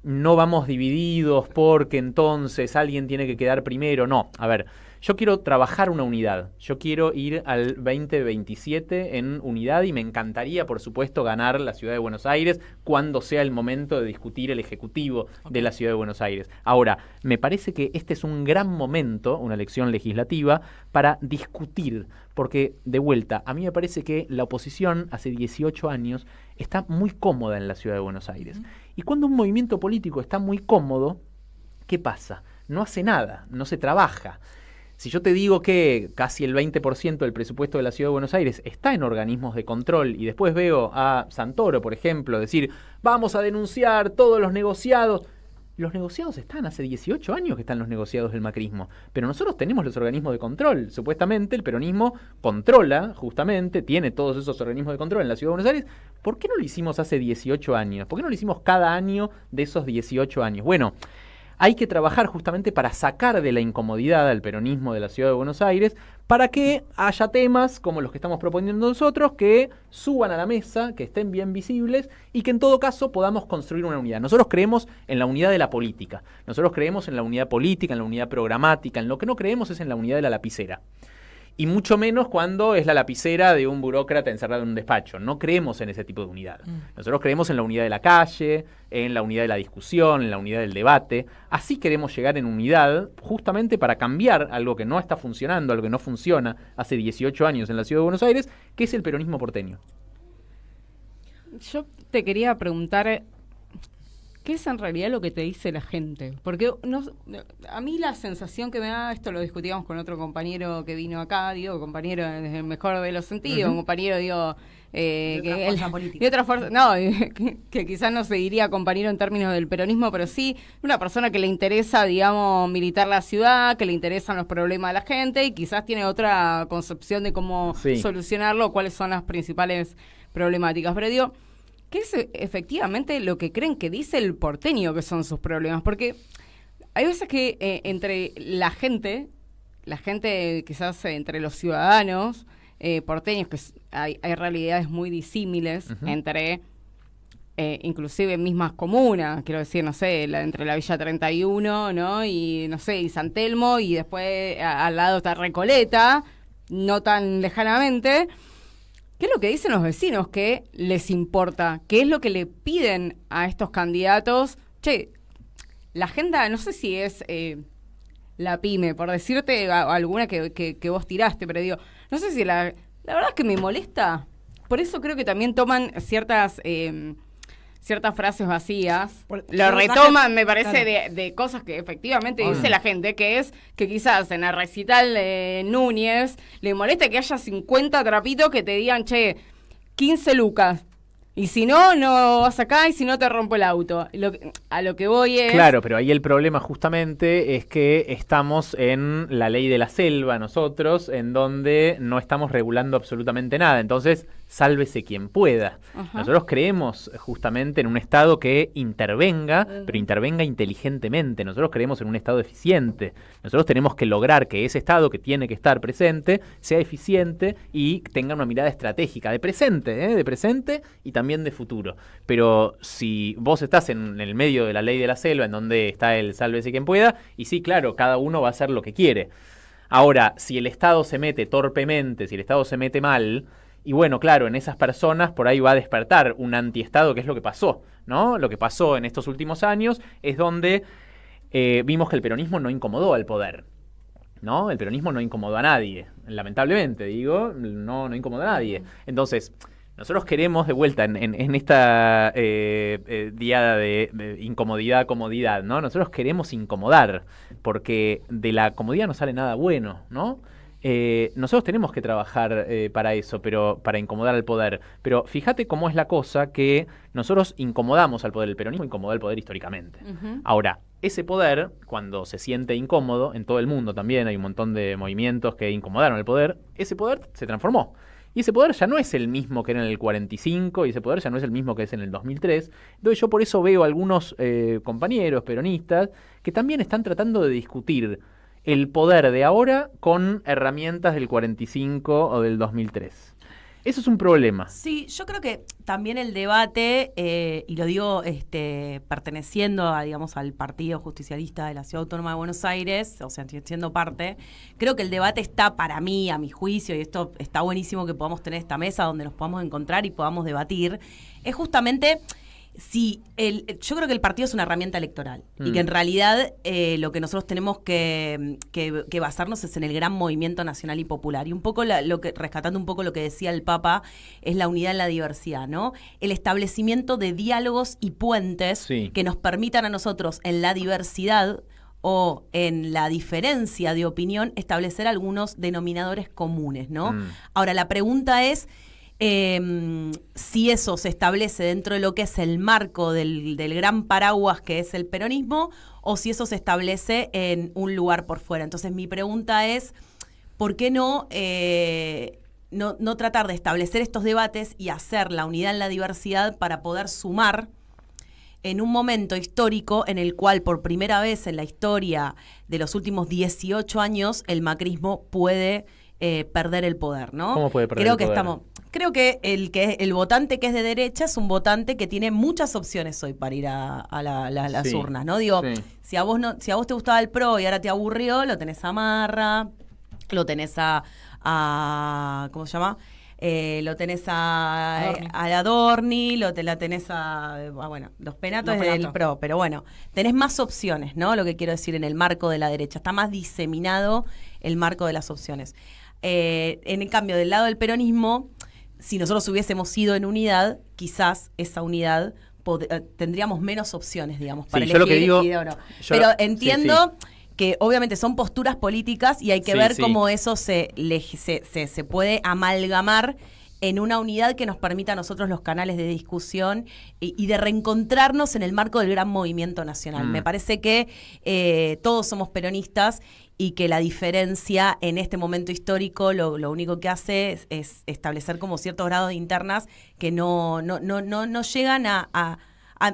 no vamos divididos porque entonces alguien tiene que quedar primero. No, a ver, yo quiero trabajar una unidad, yo quiero ir al 2027 en unidad y me encantaría, por supuesto, ganar la Ciudad de Buenos Aires cuando sea el momento de discutir el Ejecutivo de la Ciudad de Buenos Aires. Ahora, me parece que este es un gran momento, una elección legislativa, para discutir, porque, de vuelta, a mí me parece que la oposición hace 18 años está muy cómoda en la Ciudad de Buenos Aires. Y cuando un movimiento político está muy cómodo, ¿qué pasa? No hace nada, no se trabaja. Si yo te digo que casi el 20% del presupuesto de la Ciudad de Buenos Aires está en organismos de control y después veo a Santoro, por ejemplo, decir, vamos a denunciar todos los negociados. Los negociados están, hace 18 años que están los negociados del macrismo, pero nosotros tenemos los organismos de control. Supuestamente el peronismo controla, justamente, tiene todos esos organismos de control en la Ciudad de Buenos Aires. ¿Por qué no lo hicimos hace 18 años? ¿Por qué no lo hicimos cada año de esos 18 años? Bueno, hay que trabajar justamente para sacar de la incomodidad al peronismo de la Ciudad de Buenos Aires, para que haya temas como los que estamos proponiendo nosotros, que suban a la mesa, que estén bien visibles y que en todo caso podamos construir una unidad. Nosotros creemos en la unidad de la política, nosotros creemos en la unidad política, en la unidad programática, en lo que no creemos es en la unidad de la lapicera. Y mucho menos cuando es la lapicera de un burócrata encerrado en un despacho. No creemos en ese tipo de unidad. Nosotros creemos en la unidad de la calle, en la unidad de la discusión, en la unidad del debate. Así queremos llegar en unidad justamente para cambiar algo que no está funcionando, algo que no funciona hace 18 años en la Ciudad de Buenos Aires, que es el peronismo porteño. Yo te quería preguntar, ¿qué es en realidad lo que te dice la gente? Porque a mí la sensación que me da, esto lo discutíamos con otro compañero que vino acá, digo, compañero desde el mejor de los sentidos, un compañero, digo, de otra fuerza, no, que quizás no se diría compañero en términos del peronismo, pero sí una persona que le interesa, digamos, militar la ciudad, que le interesan los problemas de la gente y quizás tiene otra concepción de cómo solucionarlo, cuáles son las principales problemáticas. Pero digo, ¿qué es efectivamente lo que creen que dice el porteño que son sus problemas? Porque hay veces que entre la gente quizás entre los ciudadanos porteños, que hay realidades muy disímiles entre inclusive mismas comunas, quiero decir, no sé, entre la Villa 31, ¿no? Y no sé, y San Telmo, y después al lado está Recoleta, no tan lejanamente. ¿Qué es lo que dicen los vecinos que les importa? ¿Qué es lo que le piden a estos candidatos? Che, la agenda, no sé si es la pyme, por decirte alguna que vos tiraste, pero digo, no sé si la verdad es que me molesta. Por eso creo que también toman ciertas frases vacías, lo retoman, me parece, claro, de cosas que efectivamente dice la gente, que es que quizás en el recital de Núñez le molesta que haya 50 trapitos que te digan, che, 15 lucas. Y si no, no vas acá, y si no te rompo el auto. A lo que voy es... Claro, pero ahí el problema justamente es que estamos en la ley de la selva nosotros, en donde no estamos regulando absolutamente nada. Entonces, sálvese quien pueda. Ajá. Nosotros creemos justamente en un Estado que intervenga, pero intervenga inteligentemente. Nosotros creemos en un Estado eficiente. Nosotros tenemos que lograr que ese Estado que tiene que estar presente sea eficiente y tenga una mirada estratégica de presente y también de futuro. Pero si vos estás en el medio de la ley de la selva, en donde está el sálvese quien pueda, y sí, claro, cada uno va a hacer lo que quiere. Ahora, si el Estado se mete torpemente, si el Estado se mete mal, y bueno, claro, en esas personas por ahí va a despertar un antiestado, que es lo que pasó, ¿no? Lo que pasó en estos últimos años es donde vimos que el peronismo no incomodó al poder, ¿no? El peronismo no incomodó a nadie, lamentablemente, digo, no incomodó a nadie. Entonces, nosotros queremos de vuelta en esta diada de incomodidad, comodidad, ¿no? Nosotros queremos incomodar, porque de la comodidad no sale nada bueno, ¿no? Nosotros tenemos que trabajar para eso, pero para incomodar al poder. Pero fíjate cómo es la cosa, que nosotros incomodamos al poder. El peronismo incomodó al poder históricamente. Ahora, ese poder, cuando se siente incómodo, en todo el mundo también hay un montón de movimientos que incomodaron al poder, ese poder se transformó. Y ese poder ya no es el mismo que era en el 45, y ese poder ya no es el mismo que es en el 2003. Entonces yo por eso veo algunos compañeros peronistas que también están tratando de discutir el poder de ahora con herramientas del 45 o del 2003. Eso es un problema. Sí, yo creo que también el debate, y lo digo perteneciendo a, digamos, al Partido Justicialista de la Ciudad Autónoma de Buenos Aires, o sea, siendo parte, creo que el debate está, para mí, a mi juicio, y esto está buenísimo que podamos tener esta mesa donde nos podamos encontrar y podamos debatir, es justamente... yo creo que el partido es una herramienta electoral y que en realidad lo que nosotros tenemos que basarnos es en el gran movimiento nacional y popular. Y un poco rescatando un poco lo que decía el Papa, es la unidad en la diversidad, ¿no? El establecimiento de diálogos y puentes que nos permitan a nosotros en la diversidad o en la diferencia de opinión establecer algunos denominadores comunes, ¿no? Ahora, la pregunta es... si eso se establece dentro de lo que es el marco del gran paraguas que es el peronismo, o si eso se establece en un lugar por fuera. Entonces mi pregunta es, ¿por qué no tratar de establecer estos debates y hacer la unidad en la diversidad para poder sumar en un momento histórico en el cual por primera vez en la historia de los últimos 18 años el macrismo puede perder el poder, ¿no? ¿Cómo puede perder el poder? Creo que el votante que es de derecha es un votante que tiene muchas opciones hoy para ir a las urnas, ¿no? Digo, si a vos te gustaba el PRO y ahora te aburrió, lo tenés a Marra, lo tenés a ¿cómo se llama? Lo tenés a Adorni, la tenés bueno, los penatos del PRO, pero bueno, tenés más opciones, ¿no? Lo que quiero decir, en el marco de la derecha, está más diseminado el marco de las opciones. En el cambio, del lado del peronismo, si nosotros hubiésemos ido en unidad, quizás esa unidad tendríamos menos opciones, digamos, para yo lo que digo, pero entiendo que obviamente son posturas políticas y hay que ver cómo eso se puede amalgamar en una unidad que nos permita a nosotros los canales de discusión y de reencontrarnos en el marco del gran movimiento nacional. Me parece que todos somos peronistas y que la diferencia en este momento histórico lo único que hace es establecer como ciertos grados de internas que no llegan a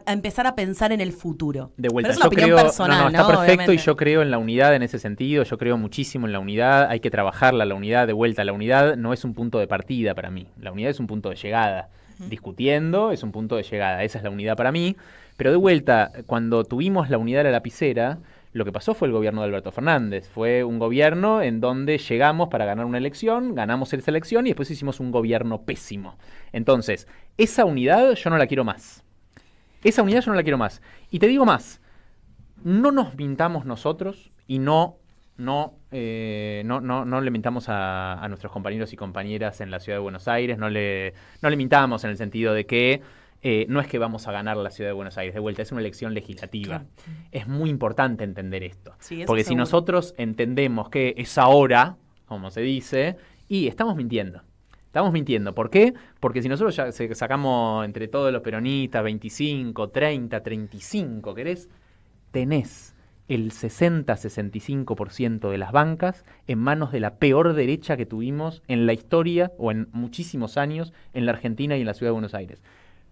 empezar a pensar en el futuro. De vuelta, pero es una opinión personal, está perfecto. Obviamente. Y yo creo en la unidad en ese sentido, yo creo muchísimo en la unidad, hay que trabajarla, la unidad. De vuelta, la unidad no es un punto de partida para mí, la unidad es un punto de llegada. Discutiendo es un punto de llegada, esa es la unidad para mí, pero de vuelta, cuando tuvimos la unidad de la lapicera, lo que pasó fue el gobierno de Alberto Fernández, fue un gobierno en donde llegamos para ganar una elección, ganamos esa elección y después hicimos un gobierno pésimo. Entonces, esa unidad yo no la quiero más. Esa unidad yo no la quiero más. Y te digo más, no nos mintamos nosotros y no le mintamos a nuestros compañeros y compañeras en la Ciudad de Buenos Aires, no le mintamos en el sentido de que no es que vamos a ganar la Ciudad de Buenos Aires, de vuelta, es una elección legislativa. Claro. Es muy importante entender esto. Sí, porque si nosotros entendemos que es ahora, como se dice, y estamos mintiendo. Estamos mintiendo. ¿Por qué? Porque si nosotros ya sacamos entre todos los peronistas 25, 30, 35, tenés el 60-65% de las bancas en manos de la peor derecha que tuvimos en la historia o en muchísimos años en la Argentina y en la Ciudad de Buenos Aires.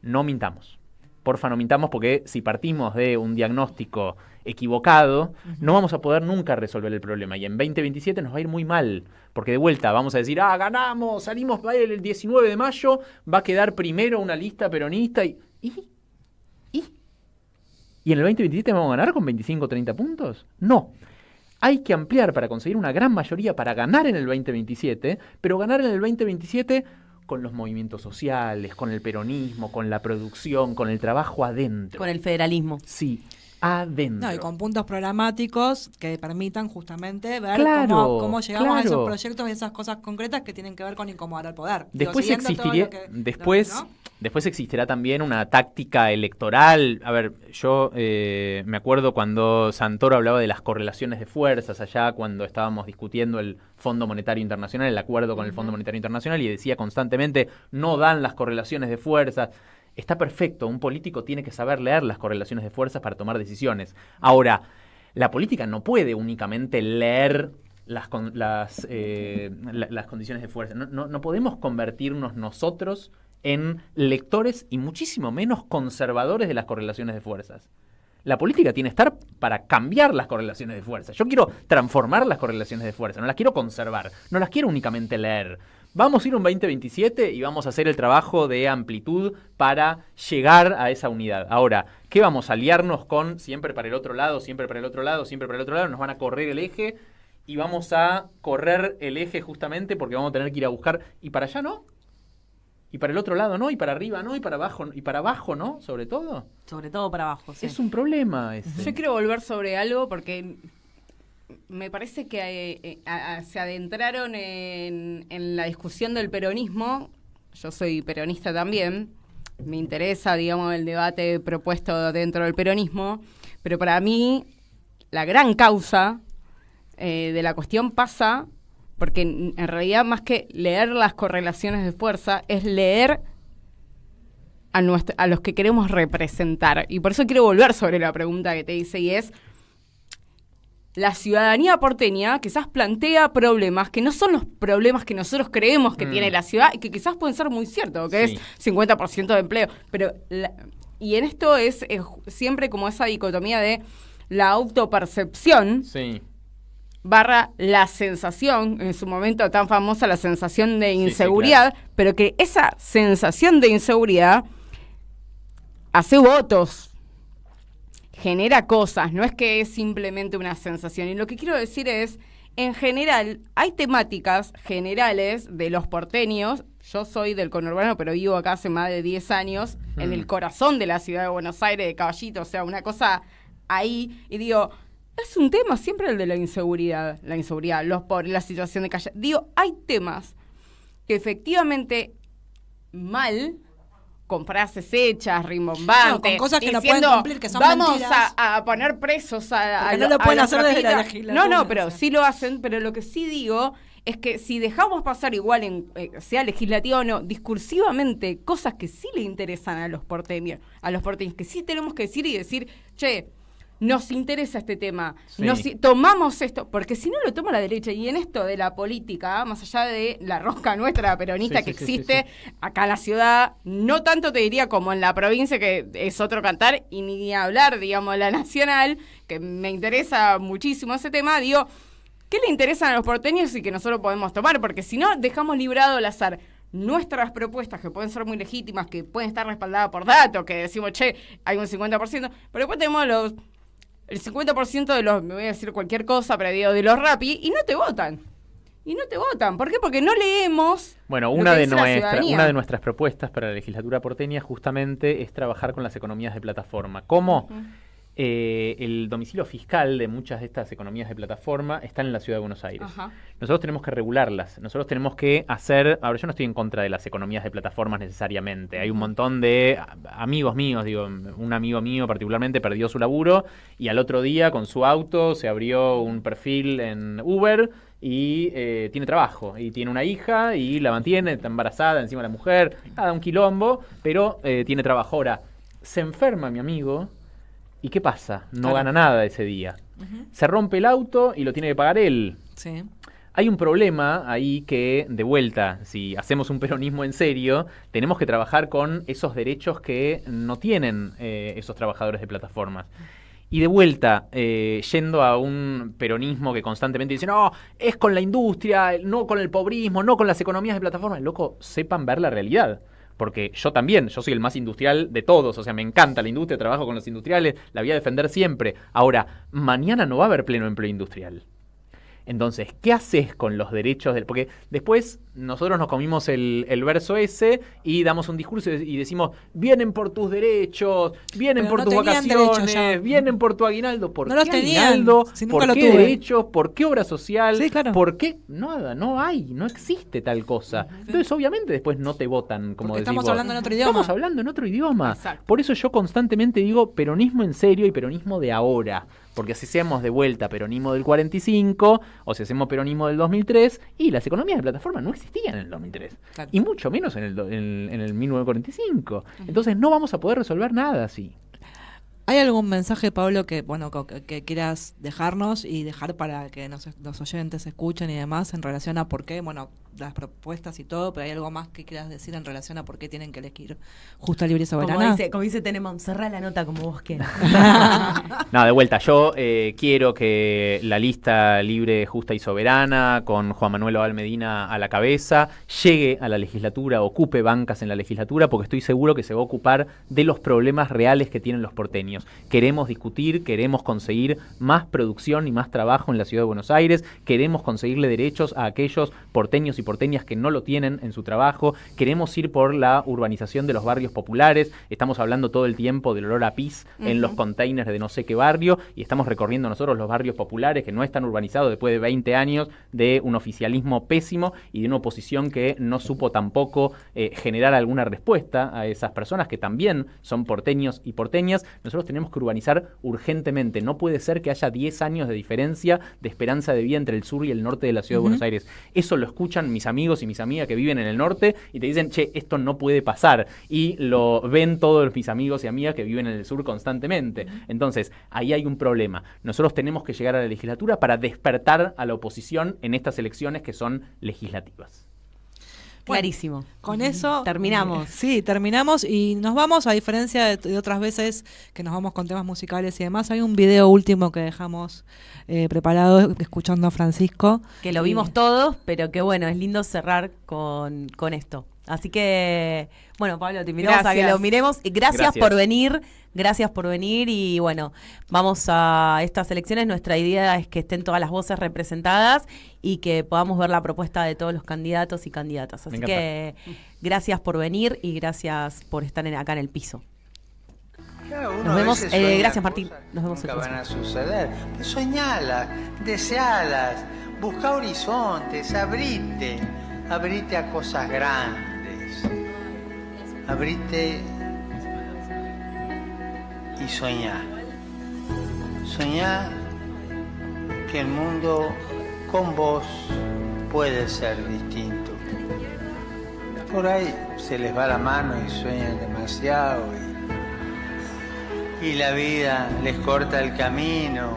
No mintamos. Porfa, no mintamos, porque si partimos de un diagnóstico equivocado, no vamos a poder nunca resolver el problema. Y en 2027 nos va a ir muy mal. Porque de vuelta vamos a decir, ganamos, salimos el 19 de mayo, va a quedar primero una lista peronista ¿Y en el 2027 vamos a ganar con 25 o 30 puntos? No. Hay que ampliar para conseguir una gran mayoría para ganar en el 2027, pero ganar en el 2027 con los movimientos sociales, con el peronismo, con la producción, con el trabajo adentro. Con el federalismo. Sí, adentro. No, y con puntos programáticos que permitan justamente ver cómo llegamos a esos proyectos y esas cosas concretas que tienen que ver con incomodar al poder. Después Después existirá también una táctica electoral. A ver, yo me acuerdo cuando Santoro hablaba de las correlaciones de fuerzas allá cuando estábamos discutiendo el Fondo Monetario Internacional, el acuerdo con el Fondo Monetario Internacional, y decía constantemente, no dan las correlaciones de fuerzas. Está perfecto, un político tiene que saber leer las correlaciones de fuerzas para tomar decisiones. Ahora, la política no puede únicamente leer las condiciones de fuerza. No podemos convertirnos nosotros en lectores y muchísimo menos conservadores de las correlaciones de fuerzas. La política tiene que estar para cambiar las correlaciones de fuerza. Yo quiero transformar las correlaciones de fuerza, no las quiero conservar, no las quiero únicamente leer. Vamos a ir un 2027 y vamos a hacer el trabajo de amplitud para llegar a esa unidad. Ahora, ¿qué vamos a aliarnos con siempre para el otro lado, siempre para el otro lado, siempre para el otro lado? Nos van a correr el eje y vamos a correr el eje justamente porque vamos a tener que ir a buscar. ¿Y para allá no? Y para el otro lado no, y para arriba no, y para abajo no, sobre todo. Sobre todo para abajo, sí. Es un problema ese. Yo quiero volver sobre algo porque me parece que se adentraron en la discusión del peronismo. Yo soy peronista también. Me interesa, digamos, el debate propuesto dentro del peronismo. Pero para mí, la gran causa de la cuestión pasa porque en realidad más que leer las correlaciones de fuerza es leer a los que queremos representar. Y por eso quiero volver sobre la pregunta que te hice, y es: la ciudadanía porteña quizás plantea problemas que no son los problemas que nosotros creemos que tiene la ciudad y que quizás pueden ser muy ciertos, que es 50% de empleo. Pero y en esto es siempre como esa dicotomía de la autopercepción barra la sensación, en su momento tan famosa la sensación de inseguridad, pero que esa sensación de inseguridad hace votos, genera cosas, no es que es simplemente una sensación. Y lo que quiero decir es, en general, hay temáticas generales de los porteños. Yo soy del conurbano, pero vivo acá hace más de 10 años, en el corazón de la ciudad de Buenos Aires, de Caballito, o sea, una cosa ahí, y digo, es un tema siempre el de la inseguridad, los pobres, la situación de calle. Digo, hay temas que efectivamente mal con frases hechas, rimbombantes, No, con cosas que no diciendo, pueden cumplir, que son vamos mentiras. a poner presos a no lo pueden los hacer desde la trapitas". legislatura. No, pero sí lo hacen, pero lo que sí digo es que si dejamos pasar igual, sea legislativo o no, discursivamente, cosas que sí le interesan a los porteños, que sí tenemos que decir y decir, che, nos interesa este tema, tomamos esto, porque si no lo toma la derecha, y en esto de la política, más allá de la rosca nuestra peronista que existe acá en la ciudad, no tanto te diría como en la provincia, que es otro cantar, y ni hablar, digamos, la nacional, que me interesa muchísimo ese tema, digo, ¿qué le interesan a los porteños y que nosotros podemos tomar? Porque si no, dejamos librado al azar nuestras propuestas, que pueden ser muy legítimas, que pueden estar respaldadas por datos, que decimos, che, hay un 50%, pero después tenemos el 50% de los, me voy a decir cualquier cosa, pero digo, de los Rappi, y no te votan. ¿Por qué? Porque no leemos. Bueno, una de nuestras propuestas para la legislatura porteña justamente es trabajar con las economías de plataforma. ¿Cómo? El domicilio fiscal de muchas de estas economías de plataforma están en la Ciudad de Buenos Aires. Ajá. Nosotros tenemos que regularlas. Nosotros tenemos que hacer... Ahora, yo no estoy en contra de las economías de plataformas necesariamente. Hay un montón de amigos míos, digo, un amigo mío particularmente perdió su laburo y al otro día con su auto se abrió un perfil en Uber y tiene trabajo, y tiene una hija y la mantiene, está embarazada encima de la mujer, da un quilombo, pero tiene trabajo. Ahora, se enferma mi amigo... ¿Y qué pasa? No gana nada ese día. Se rompe el auto y lo tiene que pagar él. Sí. Hay un problema ahí que, de vuelta, si hacemos un peronismo en serio, tenemos que trabajar con esos derechos que no tienen esos trabajadores de plataformas. Y de vuelta, yendo a un peronismo que constantemente dice, no, es con la industria, no con el pobrismo, no con las economías de plataformas. Loco, sepan ver la realidad. Porque yo soy el más industrial de todos, o sea, me encanta la industria, trabajo con los industriales, la voy a defender siempre. Ahora, mañana no va a haber pleno empleo industrial. Entonces, ¿qué haces con los derechos del...? Porque después nosotros nos comimos el verso ese y damos un discurso y decimos, vienen por tus derechos, vienen por tus vacaciones, vienen por tu aguinaldo. ¿Por qué aguinaldo? ¿Por qué derechos? ¿Por qué obra social? Sí, claro. ¿Por qué? Nada, no existe tal cosa. Entonces, obviamente, después no te votan, como decís estamos vos. hablando en otro idioma. Estamos hablando en otro idioma. Exacto. Por eso yo constantemente digo peronismo en serio y peronismo de ahora. Porque si hacemos de vuelta peronismo del 45, o si hacemos peronismo del 2003, y las economías de plataforma no existían en el 2003. Claro. Y mucho menos en el 1945. Entonces no vamos a poder resolver nada así. ¿Hay algún mensaje, Pablo, que quieras dejarnos y dejar para que los oyentes escuchen y demás en relación a por qué, las propuestas y todo, pero hay algo más que quieras decir en relación a por qué tienen que elegir Justa, Libre y Soberana? Como dice Tenemos, cerrá la nota como vos quieras. No, de vuelta, yo quiero que la lista Libre, Justa y Soberana, con Juan Manuel Oval Medina a la cabeza, llegue a la legislatura, ocupe bancas en la legislatura, porque estoy seguro que se va a ocupar de los problemas reales que tienen los porteños. Queremos discutir, queremos conseguir más producción y más trabajo en la Ciudad de Buenos Aires, queremos conseguirle derechos a aquellos porteños y porteñas que no lo tienen en su trabajo, queremos ir por la urbanización de los barrios populares, estamos hablando todo el tiempo del olor a pis en los containers de no sé qué barrio, y estamos recorriendo nosotros los barrios populares que no están urbanizados después de 20 años de un oficialismo pésimo y de una oposición que no supo tampoco generar alguna respuesta a esas personas que también son porteños y porteñas. Nosotros tenemos que urbanizar urgentemente, no puede ser que haya 10 años de diferencia de esperanza de vida entre el sur y el norte de la Ciudad de Buenos Aires. Eso lo escuchan mis amigos y mis amigas que viven en el norte y te dicen, che, esto no puede pasar, y lo ven todos mis amigos y amigas que viven en el sur constantemente. Entonces, ahí hay un problema. Nosotros tenemos que llegar a la legislatura para despertar a la oposición en estas elecciones que son legislativas. Clarísimo. Con eso terminamos. Sí, terminamos y nos vamos, a diferencia de otras veces que nos vamos con temas musicales y demás. Hay un video último que dejamos preparado escuchando a Francisco. Que lo vimos todos, pero que bueno, es lindo cerrar con esto. Así que, bueno, Pablo, te invitamos a que lo miremos. Gracias por venir y bueno, vamos a estas elecciones. Nuestra idea es que estén todas las voces representadas y que podamos ver la propuesta de todos los candidatos y candidatas. Así que gracias por venir y gracias por estar acá en el piso. Nos vemos. Gracias, Martín. Nos vemos el próximo. Van a suceder. Soñalas, desealas, busca horizontes, abrite a cosas grandes. abrite y soñá. Soñá que el mundo con vos puede ser distinto. Por ahí se les va la mano y sueñan demasiado y la vida les corta el camino.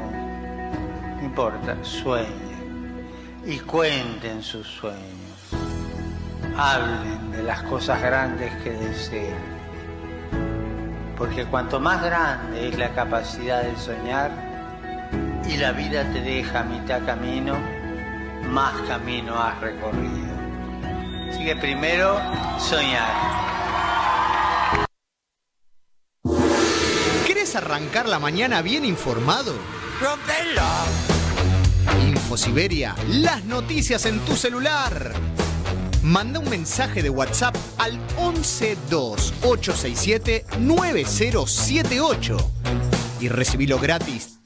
No importa, sueñen y cuenten sus sueños. Hablen de las cosas grandes que deseen. Porque cuanto más grande es la capacidad de soñar y la vida te deja a mitad camino, más camino has recorrido. Así que primero, soñar. ¿Querés arrancar la mañana bien informado? ¡Rompela! InfoSiberia, las noticias en tu celular. Manda un mensaje de WhatsApp al 112-867-9078 y recibilo gratis